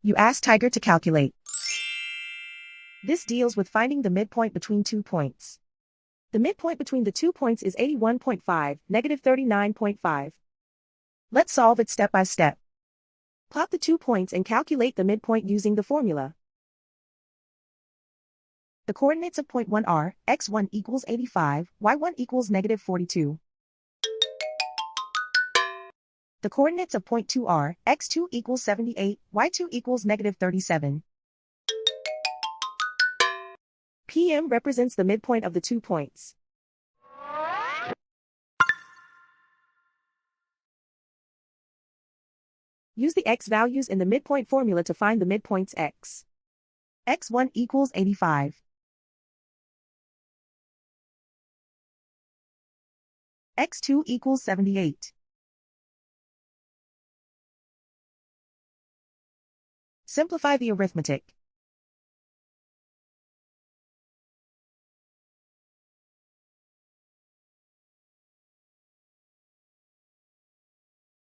You ask Tiger to calculate. This deals with finding the midpoint between 2 points. The midpoint between the 2 points is 81.5, negative 39.5. Let's solve it step by step. Plot the 2 points and calculate the midpoint using the formula. The coordinates of point 1 are, x1 equals 85, y1 equals negative 42. The coordinates of point 2 are, x2 equals 78, y2 equals negative 37. PM represents the midpoint of the 2 points. Use the x values in the midpoint formula to find the midpoints x. x1 equals 85. x2 equals 78. Simplify the arithmetic.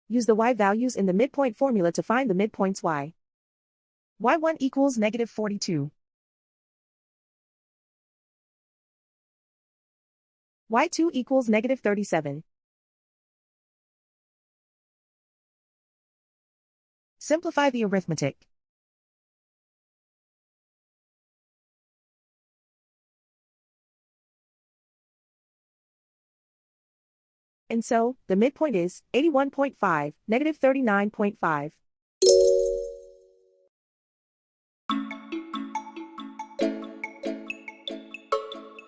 Use the y values in the midpoint formula to find the midpoints y. y1 equals negative 42. y2 equals negative 37. Simplify the arithmetic. And so, the midpoint is 81.5, negative 39.5.